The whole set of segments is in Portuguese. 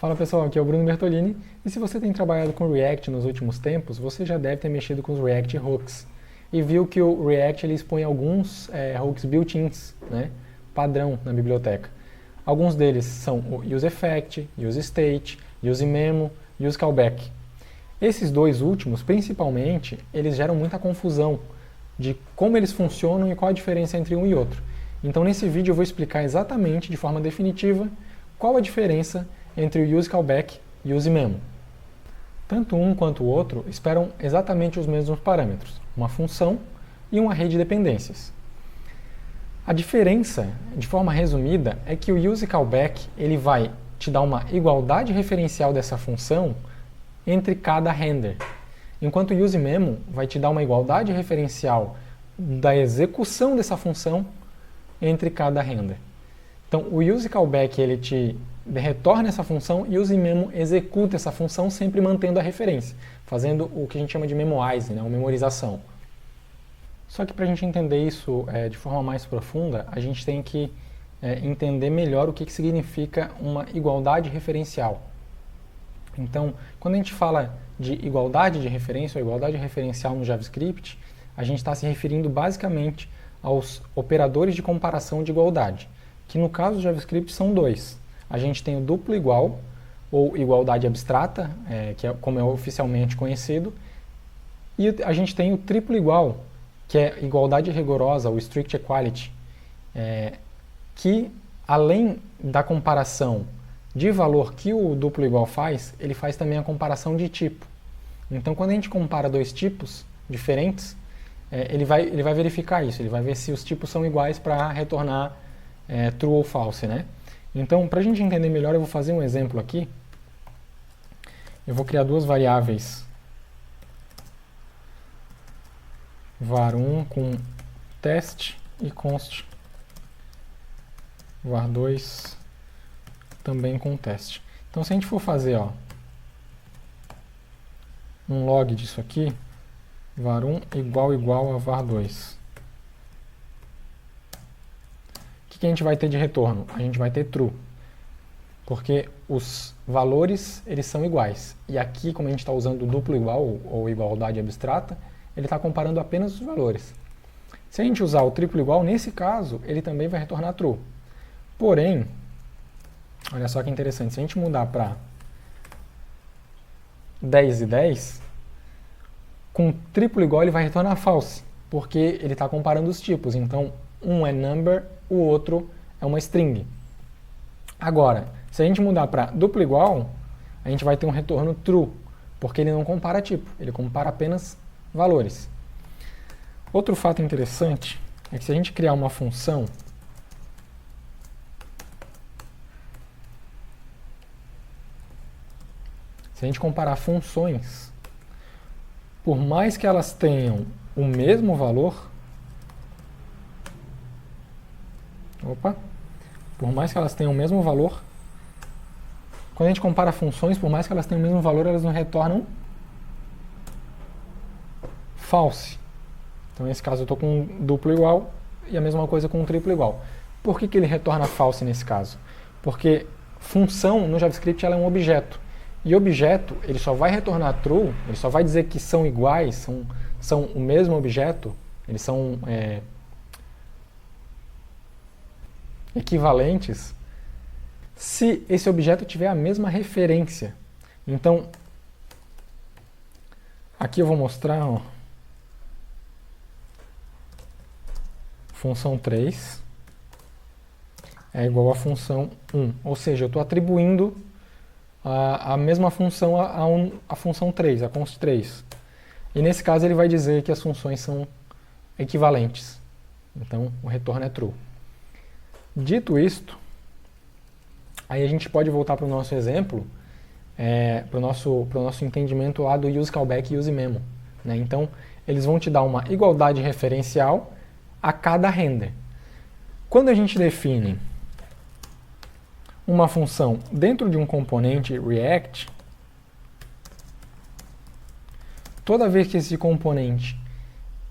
Fala pessoal, aqui é o Bruno Bertolini e se você tem trabalhado com React nos últimos tempos, você já deve ter mexido com os React Hooks e viu que o React ele expõe alguns hooks built-ins, né, padrão na biblioteca. Alguns deles são o useEffect, useState, useMemo e useCallback. Esses dois últimos, principalmente, eles geram muita confusão de como eles funcionam e qual a diferença entre um e outro. Então nesse vídeo eu vou explicar exatamente, de forma definitiva, qual a diferença entre o useCallback e o useMemo. Tanto um quanto o outro esperam exatamente os mesmos parâmetros, uma função e um array de dependências. A diferença, de forma resumida, é que o useCallback ele vai te dar uma igualdade referencial dessa função entre cada render, enquanto o useMemo vai te dar uma igualdade referencial da execução dessa função entre cada render. Então, o useCallback ele te retorna essa função e o useMemo executa essa função sempre mantendo a referência, fazendo o que a gente chama de memoize, né, ou memorização. Só que para a gente entender isso de forma mais profunda, a gente tem que entender melhor o que significa uma igualdade referencial. Então, quando a gente fala de igualdade de referência ou igualdade referencial no JavaScript, a gente está se referindo basicamente aos operadores de comparação de igualdade, que no caso do JavaScript são dois. A gente tem o duplo igual, ou igualdade abstrata, que é como é oficialmente conhecido, e a gente tem o triplo igual, que é igualdade rigorosa, ou strict equality, que além da comparação de valor que o duplo igual faz, ele faz também a comparação de tipo. Então, quando a gente compara dois tipos diferentes, ele vai verificar isso, ele vai ver se os tipos são iguais para retornar true ou false, né? Então, para a gente entender melhor, eu vou fazer um exemplo aqui. Eu vou criar duas variáveis var1 com teste e const var2 também com teste. Então, se a gente for fazer um log disso aqui, var1 igual a var2. O que a gente vai ter de retorno? A gente vai ter true, porque os valores eles são iguais. E aqui, como a gente está usando o duplo igual, ou igualdade abstrata, ele está comparando apenas os valores. Se a gente usar o triplo igual, nesse caso, ele também vai retornar true. Porém, olha só que interessante, se a gente mudar para 10 e 10, com triplo igual ele vai retornar false, porque ele está comparando os tipos. Então, um é number, o outro é uma string. Agora, se a gente mudar para duplo igual, a gente vai ter um retorno true, porque ele não compara tipo, ele compara apenas valores. Outro fato interessante é que se a gente criar uma função se a gente comparar funções, por mais que elas tenham o mesmo valor, por mais que elas tenham o mesmo valor, quando a gente compara funções, por mais que elas tenham o mesmo valor, elas não retornam false. Então, nesse caso, eu estou com um duplo igual e a mesma coisa com um triplo igual. Por que ele retorna false nesse caso? Porque função no JavaScript ela é um objeto. E objeto, ele só vai retornar true, ele só vai dizer que são iguais, são o mesmo objeto, eles são equivalentes, se esse objeto tiver a mesma referência. Então, aqui eu vou mostrar, função 3 é igual a função 1, ou seja, eu estou atribuindo a mesma função a função 3, a const 3. E nesse caso ele vai dizer que as funções são equivalentes. Então o retorno é true. Dito isto, aí a gente pode voltar para o nosso exemplo, para o nosso entendimento lá do useCallback e useMemo, né? Então eles vão te dar uma igualdade referencial a cada render. Quando a gente define uma função dentro de um componente React, toda vez que esse componente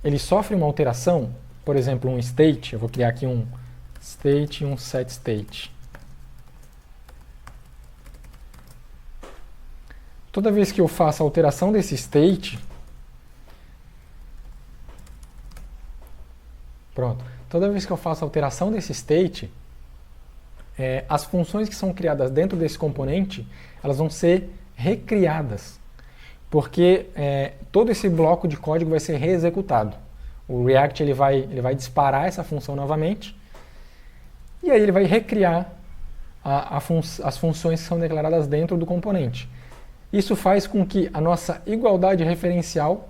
ele sofre uma alteração, por exemplo, um state, eu vou criar aqui um state e um setState. toda vez que eu faço a alteração desse state, pronto, toda vez que eu faço a alteração desse state, as funções que são criadas dentro desse componente, elas vão ser recriadas, porque todo esse bloco de código vai ser reexecutado. O React ele vai disparar essa função novamente, e aí ele vai recriar as funções que são declaradas dentro do componente. Isso faz com que a nossa igualdade referencial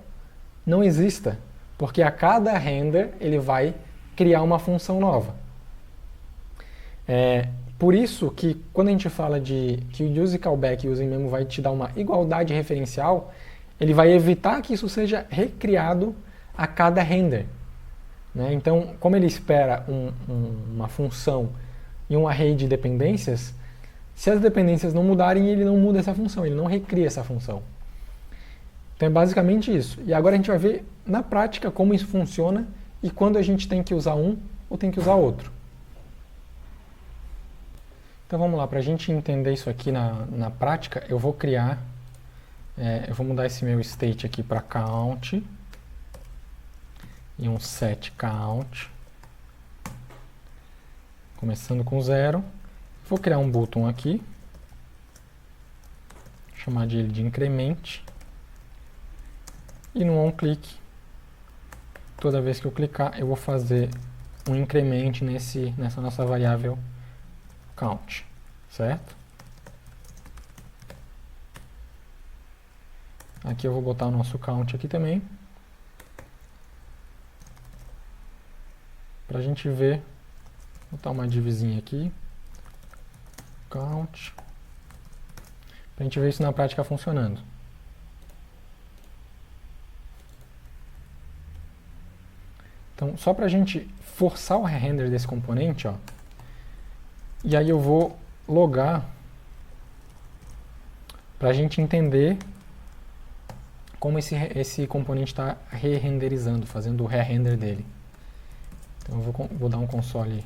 não exista, porque a cada render ele vai criar uma função nova. Por isso que quando a gente fala que o use callback e o using memo vai te dar uma igualdade referencial, ele vai evitar que isso seja recriado a cada render. Né? Então, como ele espera uma função e um array de dependências, se as dependências não mudarem, ele não muda essa função, ele não recria essa função. Então é basicamente isso. E agora a gente vai ver na prática como isso funciona e quando a gente tem que usar um ou tem que usar outro. Então vamos lá, para a gente entender isso aqui na prática, eu vou criar, eu vou mudar esse meu state aqui para count e um set count, começando com 0. Vou criar um button aqui, chamar ele de increment, e no onClick, toda vez que eu clicar, eu vou fazer um increment nessa nossa variável count, certo? Aqui eu vou botar o nosso count aqui também, para a gente ver, vou botar uma divisinha aqui, count, para a gente ver isso na prática funcionando. Então, só para a gente forçar o render desse componente, ó, e aí eu vou logar para a gente entender como esse componente está re-renderizando, fazendo o re-render dele. Então eu vou dar um console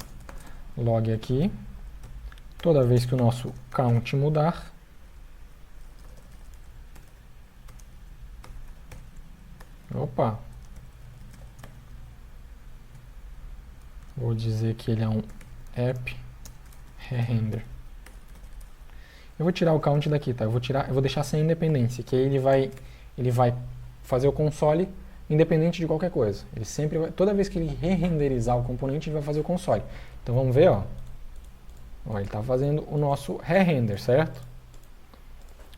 log aqui. Toda vez que o nosso count mudar, opa, vou dizer que ele é um app re-render. Eu vou tirar o count daqui, tá? Eu vou deixar sem independência, que aí ele vai fazer o console independente de qualquer coisa. Ele sempre vai, toda vez que ele re-renderizar o componente, ele vai fazer o console. Então vamos ver, ó. Ele está fazendo o nosso re-render, certo?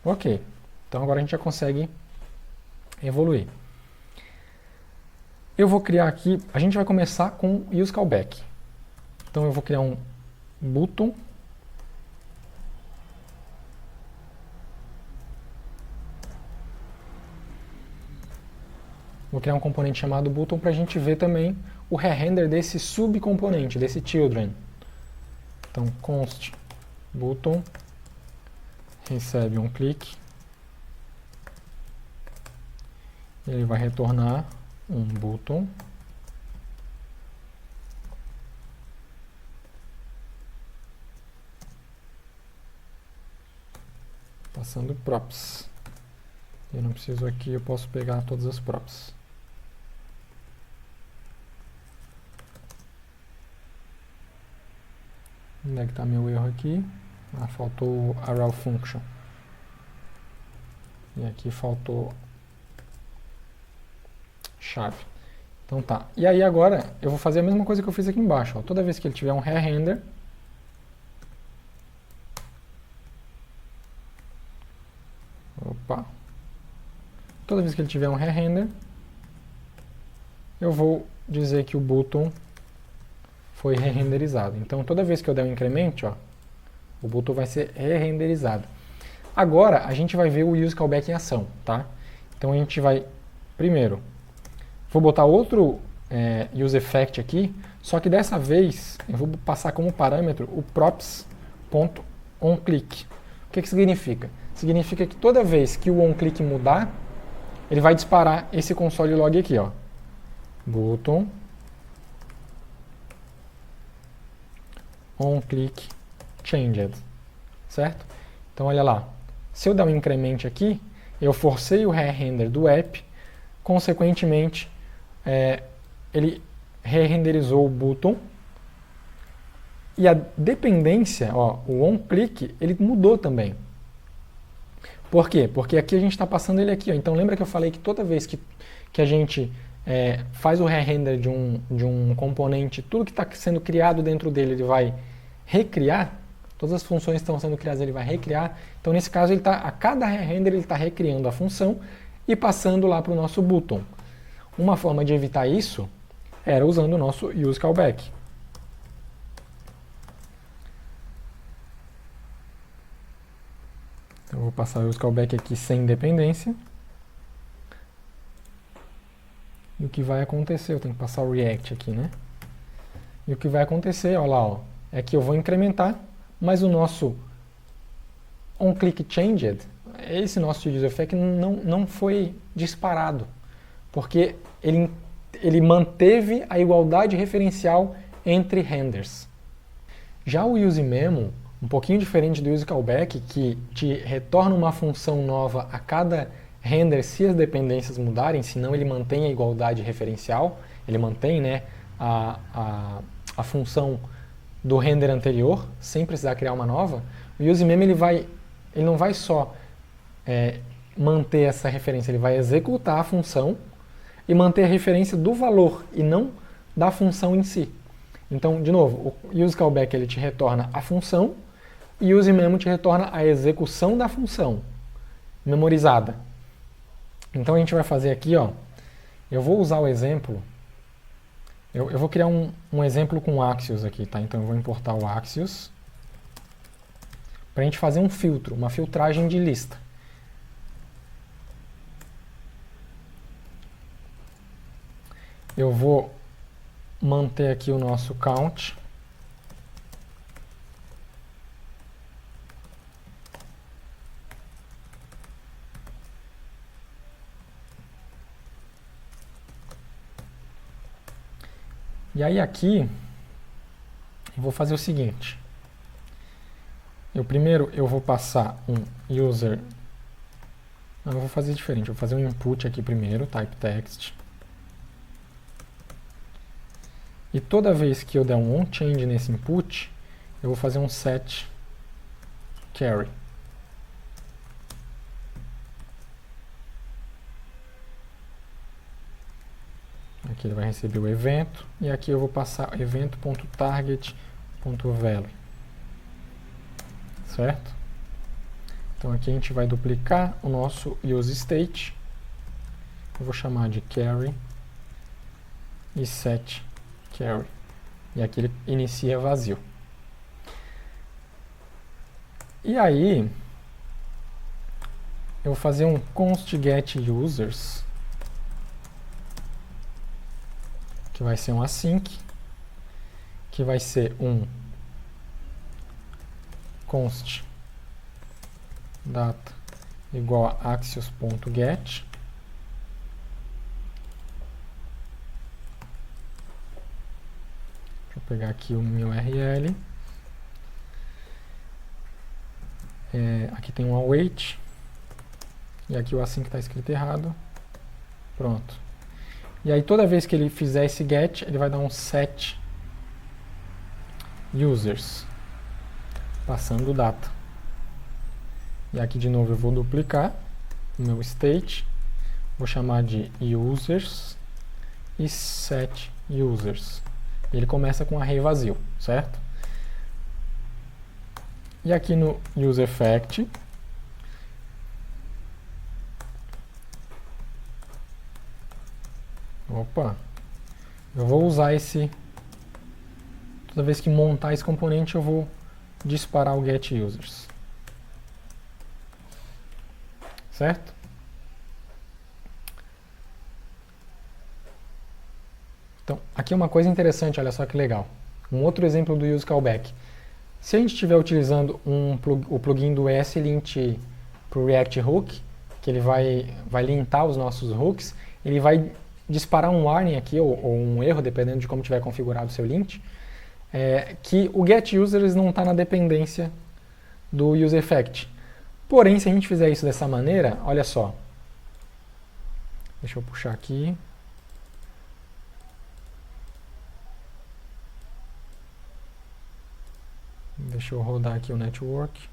Ok. Então agora a gente já consegue evoluir. Eu vou criar aqui, a gente vai começar com use callback. Então eu vou criar um button. Vou criar um componente chamado button para a gente ver também o re-render desse subcomponente, desse children. Então, const button recebe um clique. Ele vai retornar um button. Passando props. Eu não preciso aqui, eu posso pegar todas as props. Onde é que está meu erro aqui? Faltou a raw function. E aqui faltou chave. Então tá. E aí agora eu vou fazer a mesma coisa que eu fiz aqui embaixo. Ó. Toda vez que ele tiver um re-render, toda vez que ele tiver um re-render, eu vou dizer que o button foi re-renderizado. Então, toda vez que eu der um incremento, ó, o button vai ser re-renderizado. Agora, a gente vai ver o use callback em ação, tá? Então, a gente vai, primeiro, vou botar outro use effect aqui, só que dessa vez, eu vou passar como parâmetro o props.onClick. O que significa? Significa que toda vez que o onClick mudar, ele vai disparar esse console log aqui, ó. Button onClick changed, certo? Então olha lá, se eu der um increment aqui, eu forcei o re-render do app, consequentemente, ele re-renderizou o button, e a dependência, ó, o onClick, ele mudou também. Por quê? Porque aqui a gente está passando ele aqui, ó. Então lembra que eu falei que toda vez que a gente faz o re-render de um componente, tudo que está sendo criado dentro dele ele vai recriar, todas as funções que estão sendo criadas ele vai recriar. Então nesse caso a cada re-render ele está recriando a função e passando lá para o nosso button. Uma forma de evitar isso era usando o nosso useCallback. Então eu vou passar o useCallback aqui sem dependência. E o que vai acontecer, eu tenho que passar o React aqui, né? E o que vai acontecer, olha lá, ó, é que eu vou incrementar, mas o nosso onClickChanged, esse nosso useEffect não foi disparado, porque ele manteve a igualdade referencial entre renders. Já o useMemo, um pouquinho diferente do useCallback, que te retorna uma função nova a cada render se as dependências mudarem, senão ele mantém a igualdade referencial, ele mantém, né, a função do render anterior, sem precisar criar uma nova. O useMemo ele não vai só manter essa referência, ele vai executar a função e manter a referência do valor e não da função em si. Então, de novo, o useCallback ele te retorna a função e o useMemo te retorna a execução da função memorizada. Então a gente vai fazer aqui, ó, eu vou usar o exemplo, eu vou criar um exemplo com o Axios aqui, tá? Então eu vou importar o Axios para a gente fazer um filtro, uma filtragem de lista. Eu vou manter aqui o nosso count. E aí aqui, eu vou fazer o seguinte. Primeiro eu vou passar um user... Não, eu vou fazer diferente. Eu vou fazer um input aqui primeiro, type text. E toda vez que eu der um onChange nesse input, eu vou fazer um set carry. Aqui ele vai receber o evento, e aqui eu vou passar evento.target.value. Certo? Então aqui a gente vai duplicar o nosso useState. Eu vou chamar de carry e set carry. E aqui ele inicia vazio. E aí, eu vou fazer um const get users, que vai ser um async, que vai ser um const data igual a axios.get. Deixa eu pegar aqui o meu URL. Aqui tem um await. E aqui o async está escrito errado. Pronto. E aí toda vez que ele fizer esse get, ele vai dar um set users, passando data. E aqui de novo eu vou duplicar o meu state, vou chamar de users e set users. E ele começa com array vazio, certo? E aqui no useEffect, eu vou usar esse, toda vez que montar esse componente eu vou disparar o getUsers. Certo? Então, aqui é uma coisa interessante, olha só que legal. Um outro exemplo do useCallback. Se a gente estiver utilizando o plugin do ESLint para o React Hook, que ele vai lintar os nossos hooks, ele vai disparar um warning aqui, ou um erro, dependendo de como tiver configurado o seu lint, que o getUsers não está na dependência do useEffect. Porém, se a gente fizer isso dessa maneira, olha só. Deixa eu puxar aqui. Deixa eu rodar aqui o network.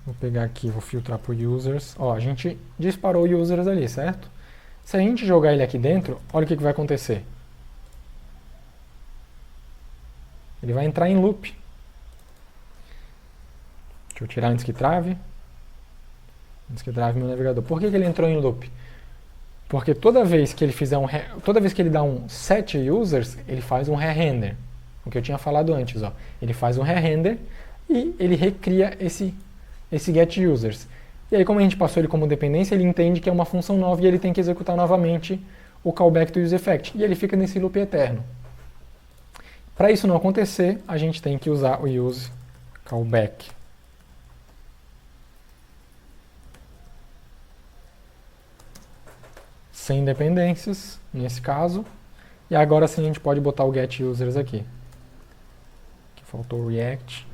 Vou pegar aqui, vou filtrar por users. Ó, a gente disparou users ali, certo? Se a gente jogar ele aqui dentro, olha o que vai acontecer. Ele vai entrar em loop. Deixa eu tirar antes que trave. Antes que trave meu navegador. Por que ele entrou em loop? Porque toda vez que ele fizer toda vez que ele dá um set users, ele faz um re-render. O que eu tinha falado antes, ó. Ele faz um re-render e ele recria esse get users. E aí, como a gente passou ele como dependência, ele entende que é uma função nova e ele tem que executar novamente o callback do useEffect. E ele fica nesse loop eterno. Para isso não acontecer, a gente tem que usar o use callback. Sem dependências, nesse caso. E agora sim a gente pode botar o get users aqui. Aqui faltou o React.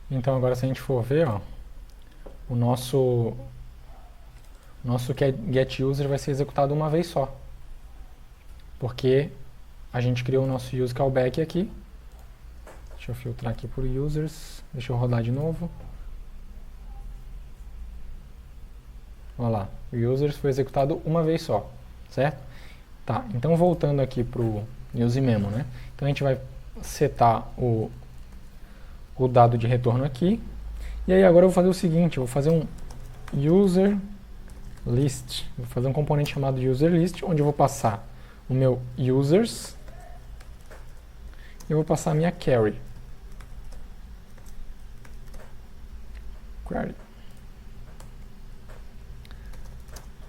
Então agora se a gente for ver, ó, o nosso get user vai ser executado uma vez só. Porque a gente criou o nosso use callback aqui. Deixa eu filtrar aqui por users. Deixa eu rodar de novo. Olha lá, o users foi executado uma vez só, certo? Tá, então voltando aqui para o useMemo, né? Então a gente vai setar o dado de retorno aqui. E aí agora eu vou fazer o seguinte, eu vou fazer um user list. Vou fazer um componente chamado user list, onde eu vou passar o meu users e eu vou passar a minha query.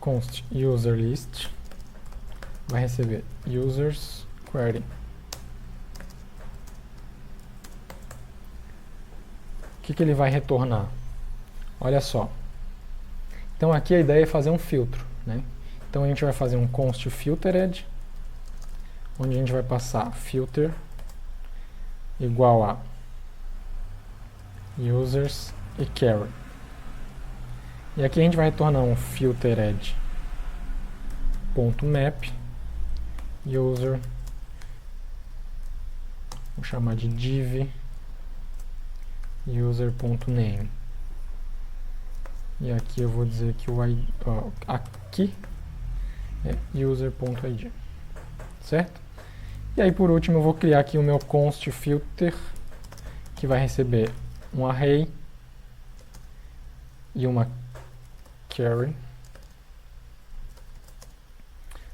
Const user list vai receber users query. O que ele vai retornar? Olha só. Então aqui a ideia é fazer um filtro, né? Então a gente vai fazer um const filtered, onde a gente vai passar filter igual a users e query. E aqui a gente vai retornar um filtered.map user, vou chamar de div user.name. E aqui eu vou dizer que o ID, aqui é user.id, certo? E aí por último eu vou criar aqui o meu const filter, que vai receber um array e uma query.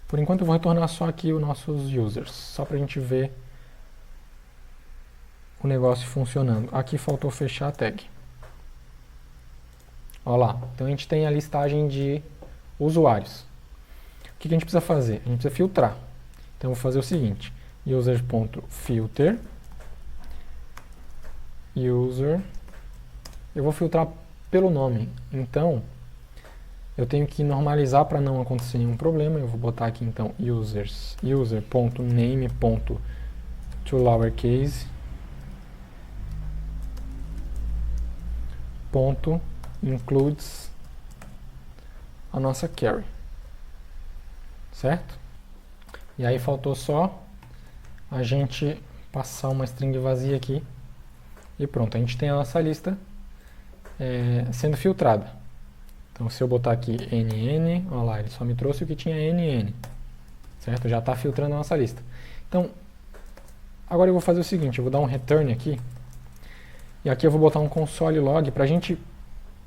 Por enquanto eu vou retornar só aqui os nossos users, só para a gente ver o negócio funcionando. Aqui faltou fechar a tag. Olha lá, então a gente tem a listagem de usuários. O que a gente precisa fazer? A gente precisa filtrar. Então eu vou fazer o seguinte, user.filter user, eu vou filtrar pelo nome, então eu tenho que normalizar para não acontecer nenhum problema. Eu vou botar aqui então user.name.toLowercase includes a nossa query, certo? E aí faltou só a gente passar uma string vazia aqui e pronto, a gente tem a nossa lista sendo filtrada. Então se eu botar aqui NN, olha lá, ele só me trouxe o que tinha NN, certo? Já está filtrando a nossa lista. Então, agora eu vou fazer o seguinte, eu vou dar um return aqui, e aqui eu vou botar um console log para a gente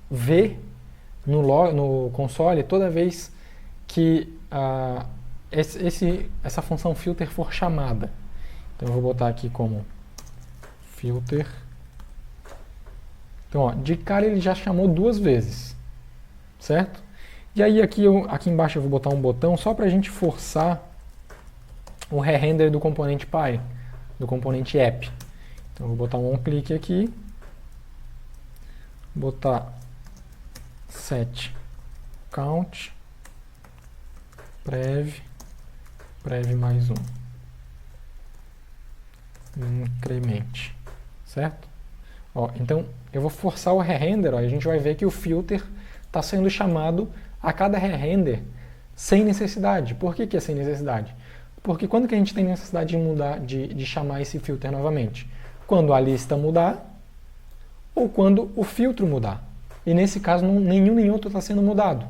ver no console toda vez que essa função filter for chamada. Então eu vou botar aqui como filter. Então, ó, de cara ele já chamou 2 vezes, certo? E aí aqui embaixo eu vou botar um botão só para a gente forçar o re-render do componente Py, do componente app. Então eu vou botar um onClick aqui, botar set count prev prev mais um. Incremente, certo? Ó, então, eu vou forçar o re-render, ó, e a gente vai ver que o filter está sendo chamado a cada re-render sem necessidade. Por que é sem necessidade? Porque quando que a gente tem necessidade de mudar, de chamar esse filter novamente? Quando a lista mudar ou quando o filtro mudar. E nesse caso, nenhum nem outro está sendo mudado.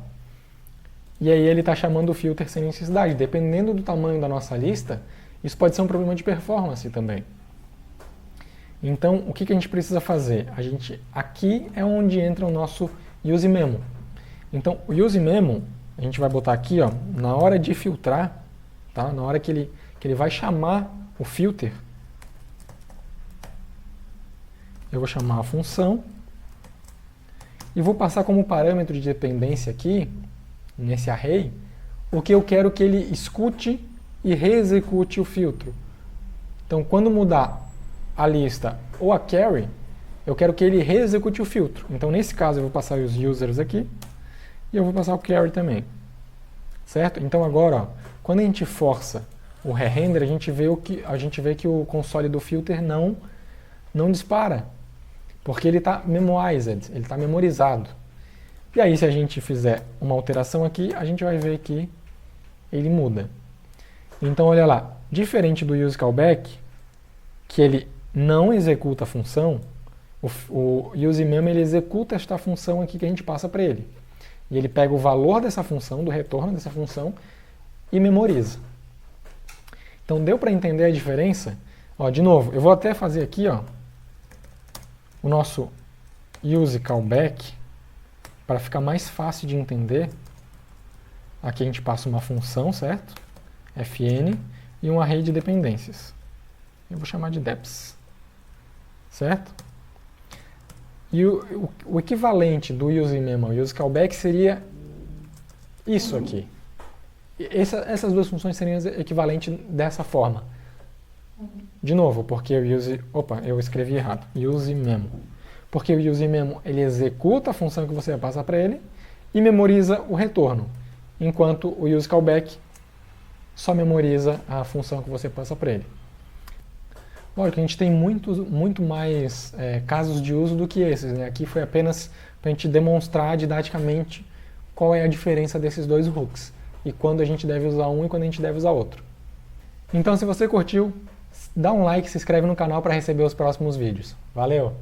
E aí ele está chamando o filter sem necessidade. Dependendo do tamanho da nossa lista, isso pode ser um problema de performance também. Então, o que a gente precisa fazer? Aqui é onde entra o nosso useMemo. Então, o useMemo, a gente vai botar aqui, ó, na hora de filtrar, tá? Na hora que ele vai chamar o filter, eu vou chamar a função e vou passar como parâmetro de dependência aqui, nesse array, o que eu quero que ele escute e reexecute o filtro. Então, quando mudar a lista ou a carry, eu quero que ele reexecute o filtro. Então, nesse caso, eu vou passar os users aqui e eu vou passar o carry também. Certo? Então, agora, ó, quando a gente força o re-render, a gente vê que o console do filter não dispara, porque ele está memoized, ele está memorizado. E aí, se a gente fizer uma alteração aqui, a gente vai ver que ele muda. Então, olha lá, diferente do useCallback, que ele não executa a função, o useMemo ele executa esta função aqui que a gente passa para ele. E ele pega o valor dessa função, do retorno dessa função, e memoriza. Então, deu para entender a diferença? Ó, de novo, eu vou até fazer aqui, ó, o nosso useCallback, para ficar mais fácil de entender. Aqui a gente passa uma função, certo? fn, e um array de dependências. Eu vou chamar de deps. Certo? E o equivalente do useMemo ao useCallback seria isso aqui. Essas duas funções seriam equivalentes dessa forma. De novo, porque eu escrevi errado. useMemo. Porque o useMemo ele executa a função que você passa para ele e memoriza o retorno, enquanto o useCallback só memoriza a função que você passa para ele. Lógico, a gente tem muito mais casos de uso do que esses, né? Aqui foi apenas para a gente demonstrar didaticamente qual é a diferença desses dois hooks e quando a gente deve usar um e quando a gente deve usar outro. Então, se você curtiu, dá um like e se inscreve no canal para receber os próximos vídeos. Valeu!